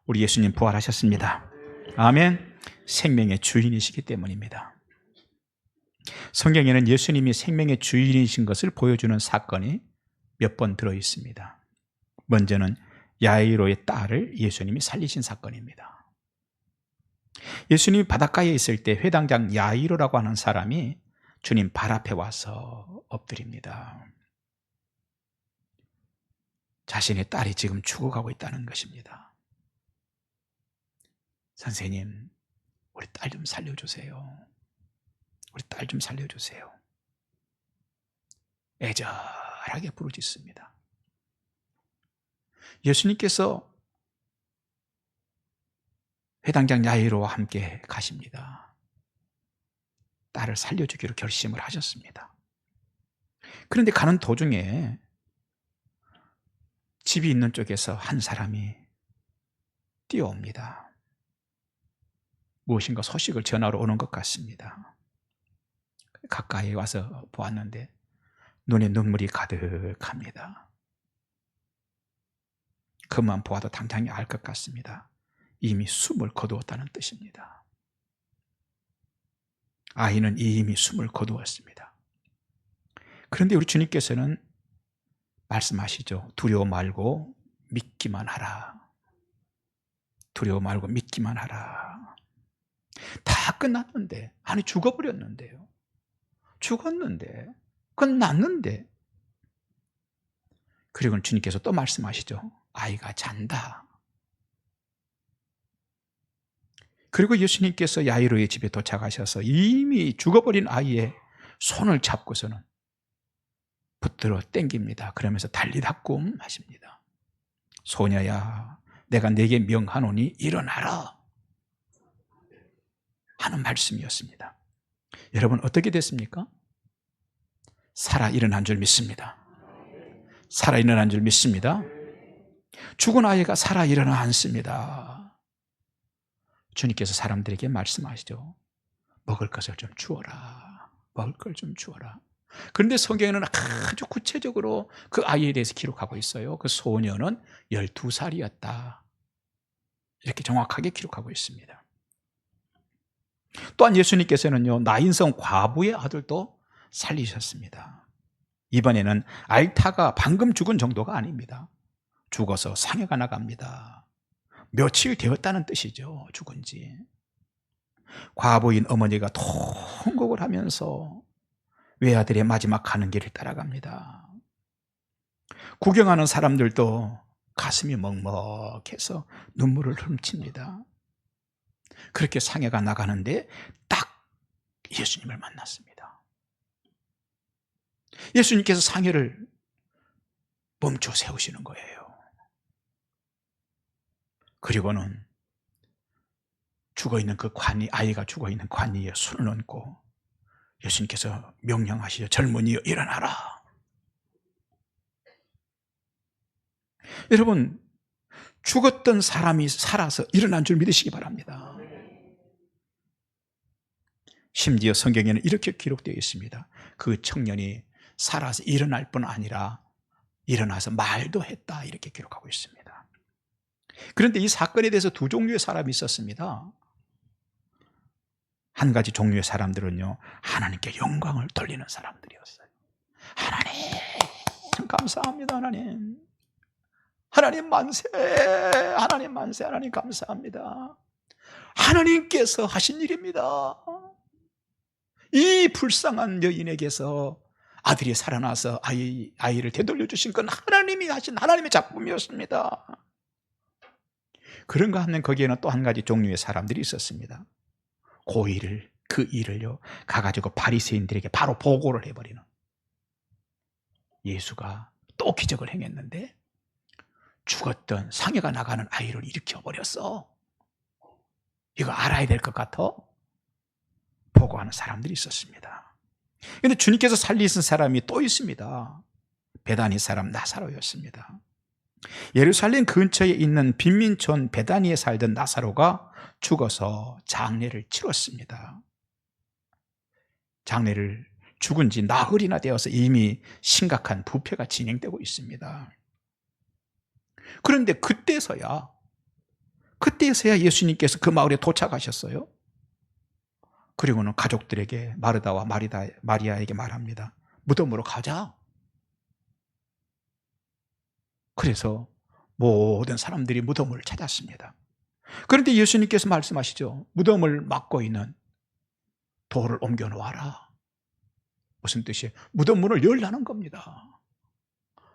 우리 예수님 부활하셨습니다. 아멘. 생명의 주인이시기 때문입니다. 성경에는 예수님이 생명의 주인이신 것을 보여주는 사건이 몇 번 들어있습니다. 먼저는 야이로의 딸을 예수님이 살리신 사건입니다. 예수님이 바닷가에 있을 때 회당장 야이로라고 하는 사람이 주님 발 앞에 와서 엎드립니다. 자신의 딸이 지금 죽어가고 있다는 것입니다. 선생님, 우리 딸 좀 살려주세요. 우리 딸 좀 살려주세요. 애절하게 부르짖습니다. 예수님께서 회당장 야이로와 함께 가십니다. 딸을 살려주기로 결심을 하셨습니다. 그런데 가는 도중에 집이 있는 쪽에서 한 사람이 뛰어옵니다. 무엇인가 소식을 전하러 오는 것 같습니다. 가까이 와서 보았는데 눈에 눈물이 가득합니다. 그만 보아도 당장에 알 것 같습니다. 이미 숨을 거두었다는 뜻입니다. 아이는 이미 숨을 거두었습니다. 그런데 우리 주님께서는 말씀하시죠. 두려워 말고 믿기만 하라. 두려워 말고 믿기만 하라. 다 끝났는데, 아니 죽어버렸는데요. 죽었는데, 끝났는데. 그리고 주님께서 또 말씀하시죠. 아이가 잔다. 그리고 예수님께서 야이로의 집에 도착하셔서 이미 죽어버린 아이의 손을 잡고서는 붙들어 땡깁니다. 그러면서 달리다꿈 하십니다. 소녀야, 내가 네게 명하노니 일어나라 하는 말씀이었습니다. 여러분 어떻게 됐습니까? 살아 일어난 줄 믿습니다. 살아 일어난 줄 믿습니다. 죽은 아이가 살아 일어났습니다. 주님께서 사람들에게 말씀하시죠. 먹을 것을 좀 주어라. 먹을 걸 좀 주어라. 그런데 성경에는 아주 구체적으로 그 아이에 대해서 기록하고 있어요. 그 소녀는 12살이었다. 이렇게 정확하게 기록하고 있습니다. 또한 예수님께서는요, 나인성 과부의 아들도 살리셨습니다. 이번에는 알타가 방금 죽은 정도가 아닙니다. 죽어서 상해가 나갑니다. 며칠 되었다는 뜻이죠. 죽은 지. 과부인 어머니가 통곡을 하면서 외아들의 마지막 가는 길을 따라갑니다. 구경하는 사람들도 가슴이 먹먹해서 눈물을 훔칩니다. 그렇게 상해가 나가는데 딱 예수님을 만났습니다. 예수님께서 상해를 멈춰 세우시는 거예요. 그리고는 죽어있는 그 아이가 죽어있는 관이에 손을 얹고 예수님께서 명령하시죠. 젊은이여 일어나라. 여러분, 죽었던 사람이 살아서 일어난 줄 믿으시기 바랍니다. 심지어 성경에는 이렇게 기록되어 있습니다. 그 청년이 살아서 일어날 뿐 아니라 일어나서 말도 했다. 이렇게 기록하고 있습니다. 그런데 이 사건에 대해서 두 종류의 사람이 있었습니다. 한 가지 종류의 사람들은요, 하나님께 영광을 돌리는 사람들이었어요. 하나님 감사합니다. 하나님, 하나님 만세, 하나님 만세, 하나님 감사합니다. 하나님께서 하신 일입니다. 이 불쌍한 여인에게서 아들이 살아나서 아이를 되돌려 주신 건 하나님이 하신 하나님의 작품이었습니다. 그런가 하면 거기에는 또 한 가지 종류의 사람들이 있었습니다. 그 일을요 가가지고 바리새인들에게 바로 보고를 해버리는. 예수가 또 기적을 행했는데 죽었던 상해가 나가는 아이를 일으켜버렸어. 이거 알아야 될 것 같아? 보고하는 사람들이 있었습니다. 그런데 주님께서 살리신 사람이 또 있습니다. 베다니 사람 나사로였습니다. 예루살렘 근처에 있는 빈민촌 베다니에 살던 나사로가 죽어서 장례를 치렀습니다. 장례를 죽은 지 나흘이나 되어서 이미 심각한 부패가 진행되고 있습니다. 그런데 그때서야 그때서야 예수님께서 그 마을에 도착하셨어요. 그리고는 가족들에게 마르다와 마리아에게 말합니다. 무덤으로 가자. 그래서 모든 사람들이 무덤을 찾았습니다. 그런데 예수님께서 말씀하시죠. 무덤을 막고 있는 돌을 옮겨 놓아라. 무슨 뜻이에요? 무덤 문을 열라는 겁니다.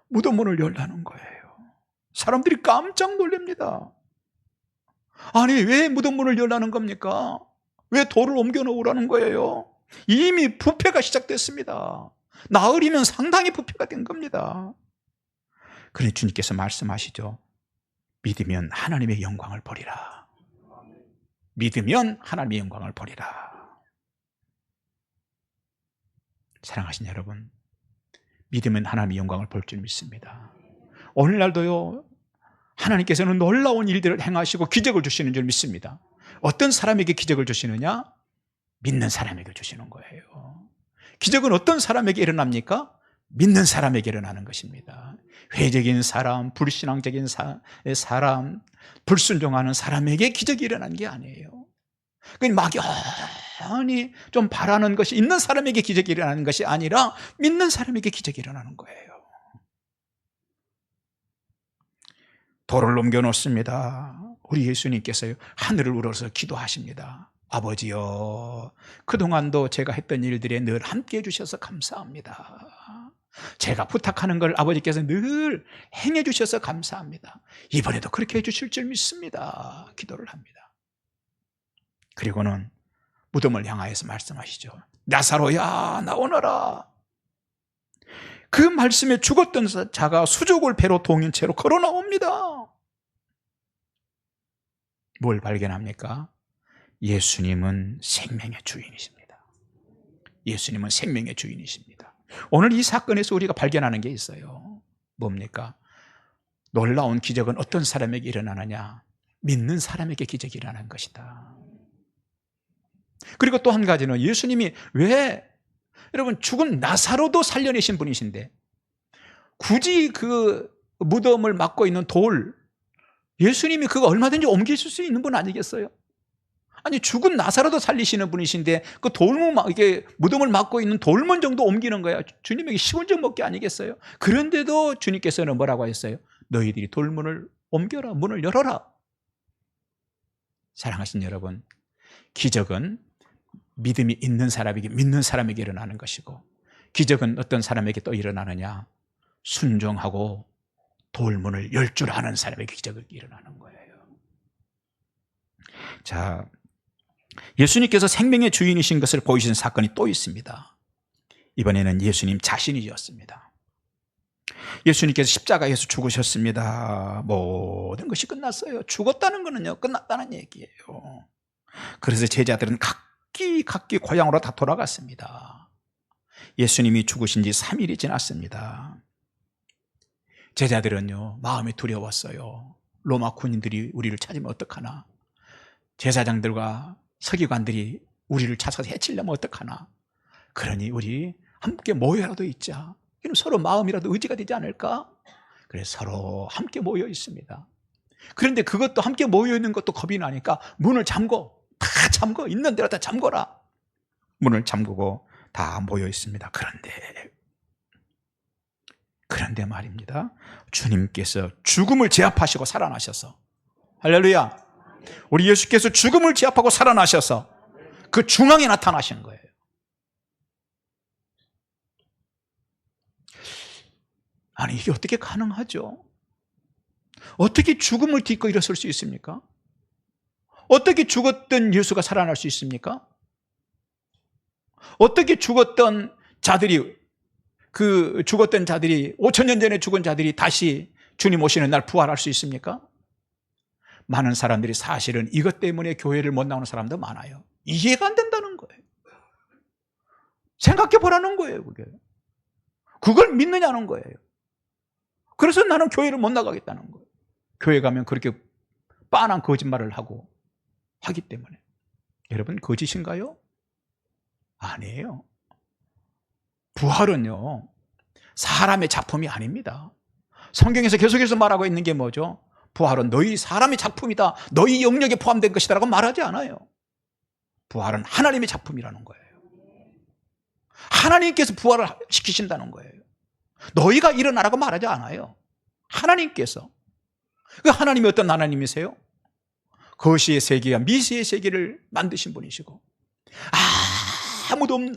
무덤 문을 열라는 거예요. 사람들이 깜짝 놀랍니다. 아니, 왜 무덤 문을 열라는 겁니까? 왜 돌을 옮겨 놓으라는 거예요? 이미 부패가 시작됐습니다. 나흘이면 상당히 부패가 된 겁니다. 그러니 주님께서 말씀하시죠. 믿으면 하나님의 영광을 보리라. 믿으면 하나님의 영광을 보리라. 사랑하신 여러분, 믿으면 하나님의 영광을 볼 줄 믿습니다. 오늘날도요, 하나님께서는 놀라운 일들을 행하시고 기적을 주시는 줄 믿습니다. 어떤 사람에게 기적을 주시느냐? 믿는 사람에게 주시는 거예요. 기적은 어떤 사람에게 일어납니까? 믿는 사람에게 일어나는 것입니다. 회적인 사람, 불신앙적인 사람, 불순종하는 사람에게 기적이 일어난 게 아니에요. 막연히 좀 바라는 것이 있는 사람에게 기적이 일어나는 것이 아니라 믿는 사람에게 기적이 일어나는 거예요. 돌을 옮겨 놓습니다. 우리 예수님께서요, 하늘을 우러서 기도하십니다. 아버지여, 그동안도 제가 했던 일들에 늘 함께해 주셔서 감사합니다. 제가 부탁하는 걸 아버지께서 늘 행해 주셔서 감사합니다. 이번에도 그렇게 해 주실 줄 믿습니다. 기도를 합니다. 그리고는 무덤을 향하여서 말씀하시죠. 나사로야, 나오너라. 그 말씀에 죽었던 자가 수족을 배로 동인 채로 걸어 나옵니다. 뭘 발견합니까? 예수님은 생명의 주인이십니다. 예수님은 생명의 주인이십니다. 오늘 이 사건에서 우리가 발견하는 게 있어요. 뭡니까? 놀라운 기적은 어떤 사람에게 일어나느냐? 믿는 사람에게 기적이 일어난 것이다. 그리고 또 한 가지는 예수님이 왜, 여러분, 죽은 나사로도 살려내신 분이신데 굳이 그 무덤을 막고 있는 돌, 예수님이 그거 얼마든지 옮기실 수 있는 분 아니겠어요? 아니, 죽은 나사로도 살리시는 분이신데 그 이게 무덤을 막고 있는 돌문 정도 옮기는 거야. 주님에게 쉬운 점 게 아니겠어요? 그런데도 주님께서는 뭐라고 했어요? 너희들이 돌문을 옮겨라, 문을 열어라. 사랑하신 여러분, 기적은 믿음이 있는 사람에게, 믿는 사람에게 일어나는 것이고, 기적은 어떤 사람에게 또 일어나느냐? 순종하고 돌문을 열 줄 아는 사람에게 기적이 일어나는 거예요. 자, 예수님께서 생명의 주인이신 것을 보이신 사건이 또 있습니다. 이번에는 예수님 자신이었습니다. 예수님께서 십자가에서 죽으셨습니다. 모든 것이 끝났어요. 죽었다는 거는요, 끝났다는 얘기예요. 그래서 제자들은 각기 고향으로 다 돌아갔습니다. 예수님이 죽으신 지 3일이 지났습니다. 제자들은요, 마음이 두려웠어요. 로마 군인들이 우리를 찾으면 어떡하나? 제사장들과 서기관들이 우리를 찾아서 해치려면 어떡하나? 그러니 우리 함께 모여라도 있자. 그럼 서로 마음이라도 의지가 되지 않을까? 그래서 서로 함께 모여 있습니다. 그런데 그것도 함께 모여 있는 것도 겁이 나니까 문을 다 잠궈. 있는 대로 다 잠궈라. 문을 잠그고 다 모여 있습니다. 그런데 말입니다. 주님께서 죽음을 제압하시고 살아나셔서, 할렐루야, 우리 예수께서 죽음을 제압하고 살아나셔서 그 중앙에 나타나신 거예요. 아니, 이게 어떻게 가능하죠? 어떻게 죽음을 딛고 일어설 수 있습니까? 어떻게 죽었던 예수가 살아날 수 있습니까? 어떻게 죽었던 자들이 5,000년 전에 죽은 자들이 다시 주님 오시는 날 부활할 수 있습니까? 많은 사람들이 사실은 이것 때문에 교회를 못 나오는 사람도 많아요. 이해가 안 된다는 거예요. 생각해 보라는 거예요, 그게. 그걸 믿느냐는 거예요. 그래서 나는 교회를 못 나가겠다는 거예요. 교회 가면 그렇게 빤한 거짓말을 하기 때문에. 여러분, 거짓인가요? 아니에요. 부활은요, 사람의 작품이 아닙니다. 성경에서 계속해서 말하고 있는 게 뭐죠? 부활은 너희 사람의 작품이다, 너희 영역에 포함된 것이다라고 말하지 않아요. 부활은 하나님의 작품이라는 거예요. 하나님께서 부활을 시키신다는 거예요. 너희가 일어나라고 말하지 않아요. 하나님께서. 그 하나님이 어떤 하나님이세요? 거시의 세계와 미시의 세계를 만드신 분이시고,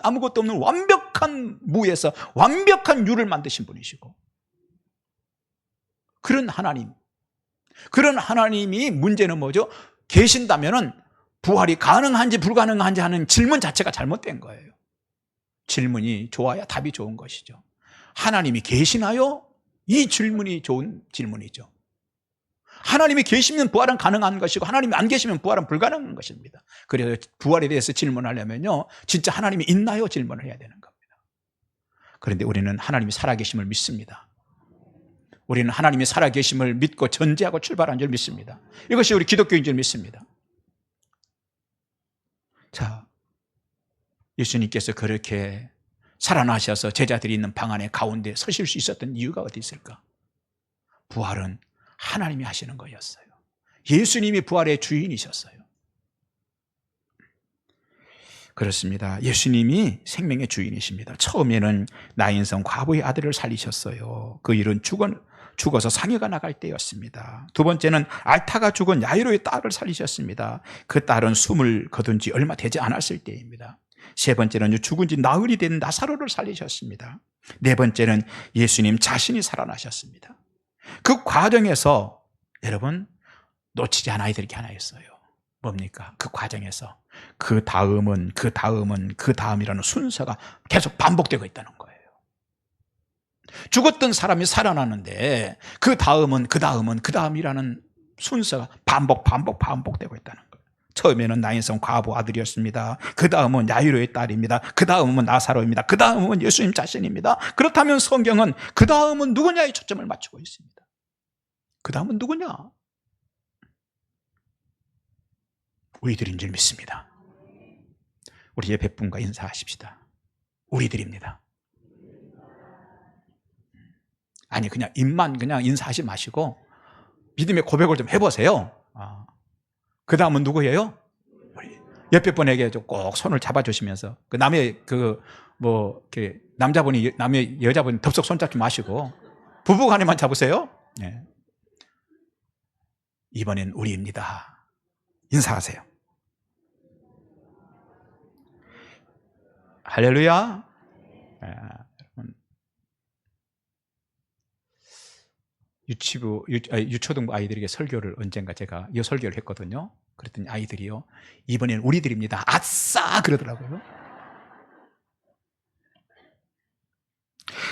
아무것도 없는 완벽한 무에서 완벽한 유를 만드신 분이시고, 그런 하나님이 문제는 뭐죠? 계신다면은 부활이 가능한지 불가능한지 하는 질문 자체가 잘못된 거예요. 질문이 좋아야 답이 좋은 것이죠. 하나님이 계시나요? 이 질문이 좋은 질문이죠. 하나님이 계시면 부활은 가능한 것이고, 하나님이 안 계시면 부활은 불가능한 것입니다. 그래서 부활에 대해서 질문하려면요, 진짜 하나님이 있나요? 질문을 해야 되는 겁니다. 그런데 우리는 하나님이 살아계심을 믿습니다. 우리는 하나님이 살아계심을 믿고 전제하고 출발한 줄 믿습니다. 이것이 우리 기독교인 줄 믿습니다. 자, 예수님께서 그렇게 살아나셔서 제자들이 있는 방 안에 가운데 서실 수 있었던 이유가 어디 있을까? 부활은 하나님이 하시는 거였어요. 예수님이 부활의 주인이셨어요. 그렇습니다. 예수님이 생명의 주인이십니다. 처음에는 나인성 과부의 아들을 살리셨어요. 그 일은 죽어서 상해가 나갈 때였습니다. 두 번째는 앓다가 죽은 야이로의 딸을 살리셨습니다. 그 딸은 숨을 거둔 지 얼마 되지 않았을 때입니다. 세 번째는 죽은 지 나흘이 된 나사로를 살리셨습니다. 네 번째는 예수님 자신이 살아나셨습니다. 그 과정에서 여러분 놓치지 않아야 될 게 하나 있어요. 뭡니까? 그 과정에서 그 다음이라는 순서가 계속 반복되고 있다는 거예요. 죽었던 사람이 살아나는데 그 다음이라는 순서가 반복되고 있다는 거예요. 처음에는 나인성 과부 아들이었습니다. 그 다음은 야이로의 딸입니다. 그 다음은 나사로입니다. 그 다음은 예수님 자신입니다. 그렇다면 성경은 그 다음은 누구냐에 초점을 맞추고 있습니다. 그 다음은 누구냐? 우리들인 줄 믿습니다. 우리 옆에 분과 인사하십시다. 우리들입니다. 아니, 그냥 입만 그냥 인사하지 마시고 믿음의 고백을 좀 해보세요. 그 다음은 누구예요? 우리 옆에 분에게 꼭 손을 잡아주시면서, 그 남의 남자분이 남의 여자분이 덥석 손잡지 마시고 부부간에만 잡으세요. 네. 이번엔 우리입니다. 인사하세요. 할렐루야. 유초등부 아이들에게 설교를 언젠가 제가 이 설교를 했거든요. 그랬더니 아이들이요, 이번엔 우리들입니다. 아싸! 그러더라고요.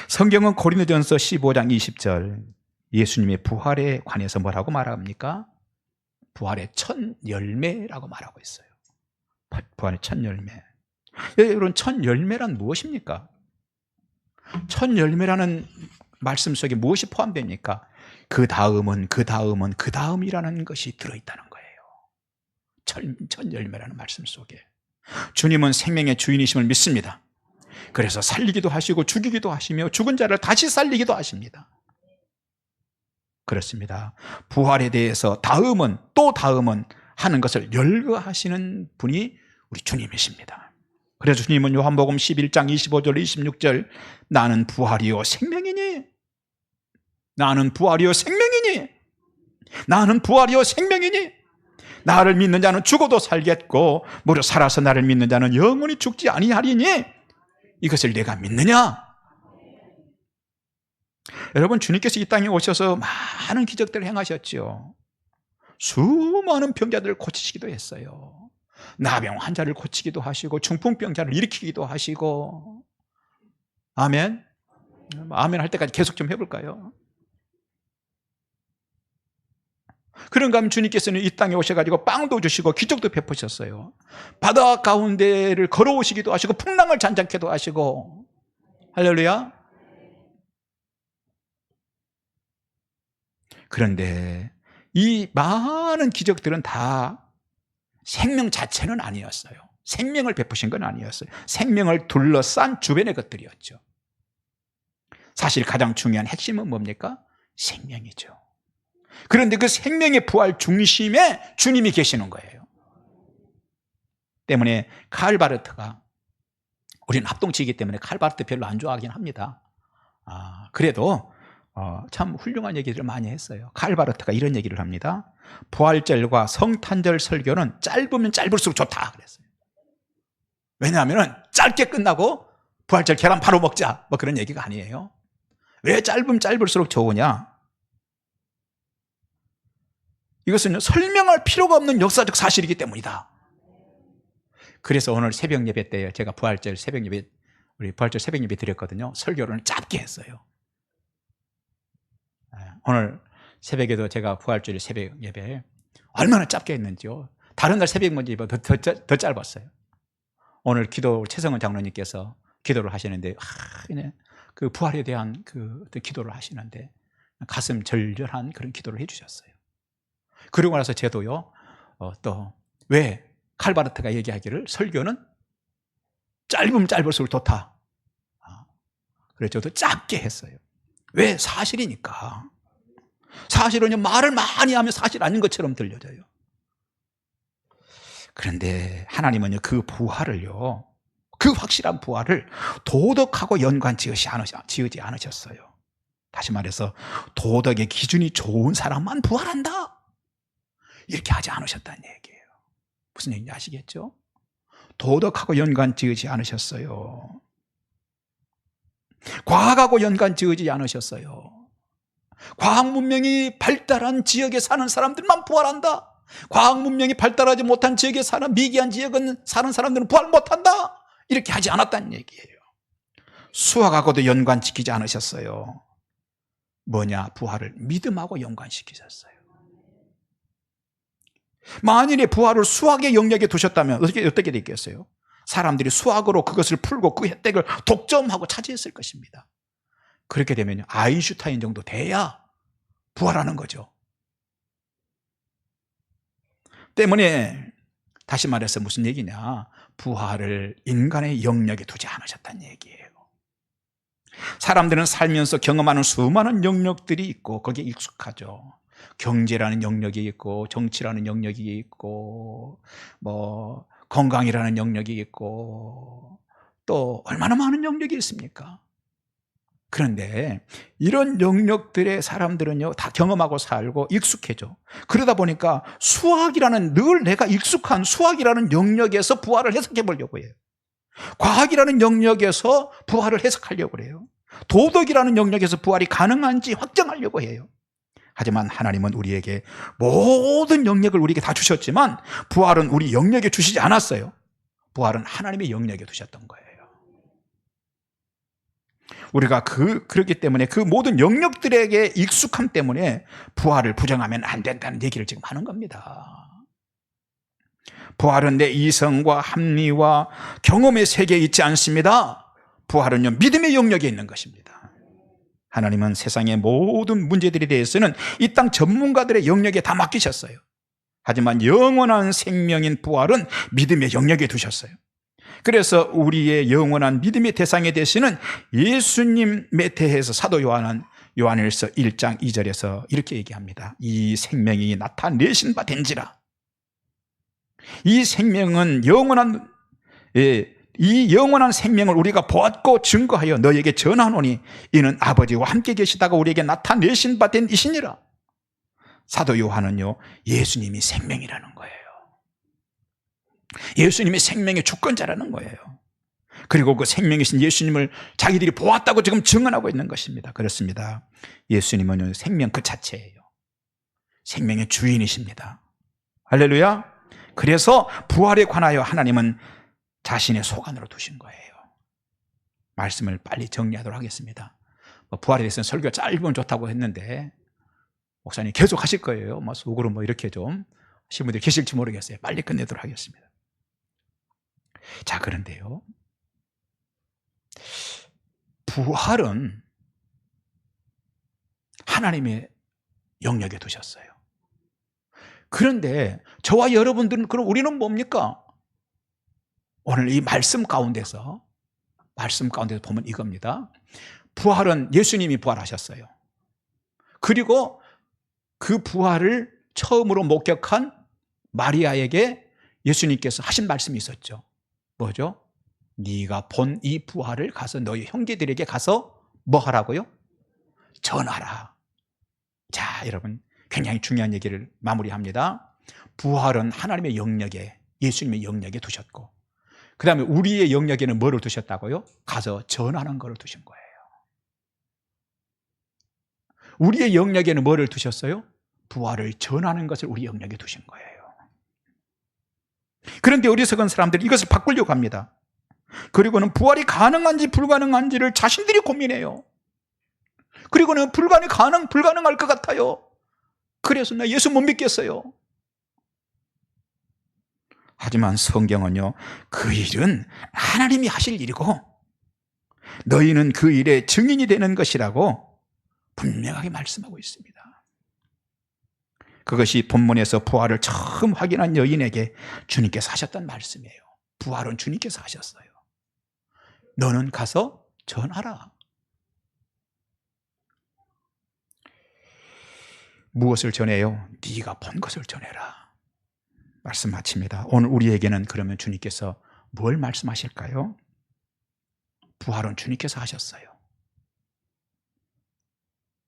성경은 고린도전서 15장 20절 예수님의 부활에 관해서 뭐라고 말합니까? 부활의 첫 열매라고 말하고 있어요. 부활의 첫 열매. 여러분, 첫 열매란 무엇입니까? 첫 열매라는 말씀 속에 무엇이 포함됩니까? 그 다음이라는 것이 들어있다는 거예요. 첫 열매라는 말씀 속에. 주님은 생명의 주인이심을 믿습니다. 그래서 살리기도 하시고 죽이기도 하시며 죽은 자를 다시 살리기도 하십니다. 그렇습니다. 부활에 대해서 다음은 하는 것을 열거하시는 분이 우리 주님이십니다. 그래서 주님은 요한복음 11장 25절 26절 나는 부활이요 생명이니 나를 믿는 자는 죽어도 살겠고 무릇 살아서 나를 믿는 자는 영원히 죽지 아니하리니 이것을 내가 믿느냐? 여러분, 주님께서 이 땅에 오셔서 많은 기적들을 행하셨죠. 수많은 병자들을 고치시기도 했어요. 나병 환자를 고치기도 하시고 중풍병자를 일으키기도 하시고. 아멘. 아멘 할 때까지 계속 좀 해볼까요? 그런가 하면 주님께서는 이 땅에 오셔가지고 빵도 주시고 기적도 베푸셨어요. 바다 가운데를 걸어오시기도 하시고 풍랑을 잔잔케도 하시고. 할렐루야. 그런데 이 많은 기적들은 다 생명 자체는 아니었어요. 생명을 베푸신 건 아니었어요. 생명을 둘러싼 주변의 것들이었죠. 사실 가장 중요한 핵심은 뭡니까? 생명이죠. 그런데 그 생명의 부활 중심에 주님이 계시는 거예요. 때문에 칼바르트가, 우리는 합동치이기 때문에 칼바르트 별로 안 좋아하긴 합니다. 그래도 참 훌륭한 얘기들을 많이 했어요. 칼바르트가 이런 얘기를 합니다. 부활절과 성탄절 설교는 짧으면 짧을수록 좋다 그랬어요. 왜냐하면 짧게 끝나고 부활절 계란 바로 먹자 뭐 그런 얘기가 아니에요. 왜 짧으면 짧을수록 좋으냐? 이것은 설명할 필요가 없는 역사적 사실이기 때문이다. 그래서 오늘 새벽 예배 때 제가 부활절 새벽 예배, 우리 부활절 새벽 예배 드렸거든요. 설교를 짧게 했어요. 오늘 새벽에도 제가 부활절 새벽 예배 얼마나 짧게 했는지요. 다른 날 새벽 먼저 예배 더 짧았어요. 오늘 기도 최성은 장로님께서 기도를 하시는데 그 부활에 대한 그 기도를 하시는데 가슴 절절한 그런 기도를 해주셨어요. 그러고 나서 저도요, 또 왜 칼바르트가 얘기하기를 설교는 짧으면 짧을수록 좋다. 그래서 저도 짧게 했어요. 왜? 사실이니까. 사실은요, 말을 많이 하면 사실 아닌 것처럼 들려져요. 그런데 하나님은요, 그 부활을요, 그 확실한 부활을 도덕하고 연관 지으지 않으셨어요. 다시 말해서 도덕의 기준이 좋은 사람만 부활한다, 이렇게 하지 않으셨다는 얘기예요. 무슨 얘기인지 아시겠죠? 도덕하고 연관 지으지 않으셨어요. 과학하고 연관 지으지 않으셨어요. 과학 문명이 발달한 지역에 사는 사람들만 부활한다. 과학 문명이 발달하지 못한 지역에 사는 미개한 지역은 사는 사람들은 부활 못한다, 이렇게 하지 않았다는 얘기예요. 수학하고도 연관시키지 않으셨어요. 뭐냐? 부활을 믿음하고 연관시키셨어요. 만일에 부활을 수학의 영역에 두셨다면 어떻게 됐겠어요? 사람들이 수학으로 그것을 풀고 그 혜택을 독점하고 차지했을 것입니다. 그렇게 되면 아인슈타인 정도 돼야 부활하는 거죠. 때문에 다시 말해서 무슨 얘기냐? 부활을 인간의 영역에 두지 않으셨다는 얘기예요. 사람들은 살면서 경험하는 수많은 영역들이 있고 거기에 익숙하죠. 경제라는 영역이 있고, 정치라는 영역이 있고, 뭐 건강이라는 영역이 있고, 또 얼마나 많은 영역이 있습니까? 그런데 이런 영역들의 사람들은요, 다 경험하고 살고 익숙해져. 그러다 보니까 수학이라는, 늘 내가 익숙한 수학이라는 영역에서 부활을 해석해 보려고 해요. 과학이라는 영역에서 부활을 해석하려고 해요. 도덕이라는 영역에서 부활이 가능한지 확정하려고 해요. 하지만 하나님은 우리에게 모든 영역을 우리에게 다 주셨지만 부활은 우리 영역에 주시지 않았어요. 부활은 하나님의 영역에 두셨던 거예요. 우리가 그렇기 때문에 그 모든 영역들에게 익숙함 때문에 부활을 부정하면 안 된다는 얘기를 지금 하는 겁니다. 부활은 내 이성과 합리와 경험의 세계에 있지 않습니다. 부활은요, 믿음의 영역에 있는 것입니다. 하나님은 세상의 모든 문제들에 대해서는 이 땅 전문가들의 영역에 다 맡기셨어요. 하지만 영원한 생명인 부활은 믿음의 영역에 두셨어요. 그래서 우리의 영원한 믿음의 대상이 되시는 예수님에 대해서 사도 요한일서 1장 2절에서 이렇게 얘기합니다. 이 생명이 나타내신 바 된지라. 이 생명은 이 영원한 생명을 우리가 보았고 증거하여 너에게 전하노니 이는 아버지와 함께 계시다가 우리에게 나타내신 바 된 이시니라. 사도 요한은요, 예수님이 생명이라는 거예요. 예수님이 생명의 주권자라는 거예요. 그리고 그 생명이신 예수님을 자기들이 보았다고 지금 증언하고 있는 것입니다. 그렇습니다. 예수님은 생명 그 자체예요. 생명의 주인이십니다. 할렐루야. 그래서 부활에 관하여 하나님은 자신의 소관으로 두신 거예요. 말씀을 빨리 정리하도록 하겠습니다. 부활에 대해서는 설교가 짧으면 좋다고 했는데 목사님 계속 하실 거예요. 속으로 이렇게 좀 하신 분들이 계실지 모르겠어요. 빨리 끝내도록 하겠습니다. 자, 그런데요, 부활은 하나님의 영역에 두셨어요. 그런데 저와 여러분들은, 그럼 우리는 뭡니까? 오늘 이 말씀 가운데서 보면 이겁니다. 부활은 예수님이 부활하셨어요. 그리고 그 부활을 처음으로 목격한 마리아에게 예수님께서 하신 말씀이 있었죠. 뭐죠? 네가 본 이 부활을 가서 너희 형제들에게 가서 뭐 하라고요? 전하라. 자, 여러분, 굉장히 중요한 얘기를 마무리합니다. 부활은 하나님의 영역에, 예수님의 영역에 두셨고, 그 다음에 우리의 영역에는 뭐를 두셨다고요? 가서 전하는 것을 두신 거예요. 우리의 영역에는 뭐를 두셨어요? 부활을 전하는 것을 우리 영역에 두신 거예요. 그런데 어리석은 사람들이 이것을 바꾸려고 합니다. 그리고는 부활이 가능한지 불가능한지를 자신들이 고민해요. 그리고는 불가능할 것 같아요. 그래서 나 예수 못 믿겠어요. 하지만 성경은요, 그 일은 하나님이 하실 일이고 너희는 그 일의 증인이 되는 것이라고 분명하게 말씀하고 있습니다. 그것이 본문에서 부활을 처음 확인한 여인에게 주님께서 하셨던 말씀이에요. 부활은 주님께서 하셨어요. 너는 가서 전하라. 무엇을 전해요? 네가 본 것을 전해라. 말씀 마칩니다. 오늘 우리에게는 그러면 주님께서 뭘 말씀하실까요? 부활은 주님께서 하셨어요.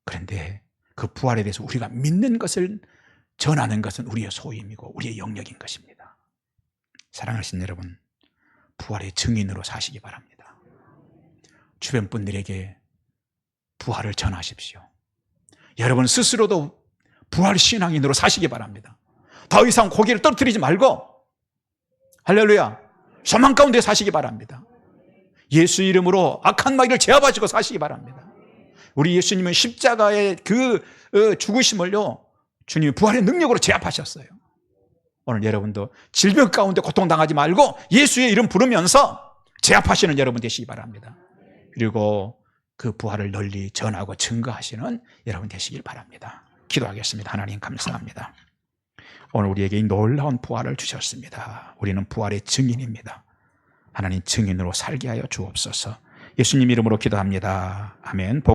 그런데 그 부활에 대해서 우리가 믿는 것을 전하는 것은 우리의 소임이고 우리의 영역인 것입니다. 사랑하신 여러분, 부활의 증인으로 사시기 바랍니다. 주변 분들에게 부활을 전하십시오. 여러분 스스로도 부활 신앙인으로 사시기 바랍니다. 더 이상 고개를 떨어뜨리지 말고 할렐루야, 소망 가운데 사시기 바랍니다. 예수 이름으로 악한 마귀를 제압하시고 사시기 바랍니다. 우리 예수님은 십자가의 그 죽으심을요, 주님이 부활의 능력으로 제압하셨어요. 오늘 여러분도 질병 가운데 고통당하지 말고 예수의 이름 부르면서 제압하시는 여러분 되시기 바랍니다. 그리고 그 부활을 널리 전하고 증거하시는 여러분 되시길 바랍니다. 기도하겠습니다. 하나님 감사합니다. 오늘 우리에게 이 놀라운 부활을 주셨습니다. 우리는 부활의 증인입니다. 하나님 증인으로 살게 하여 주옵소서. 예수님 이름으로 기도합니다. 아멘.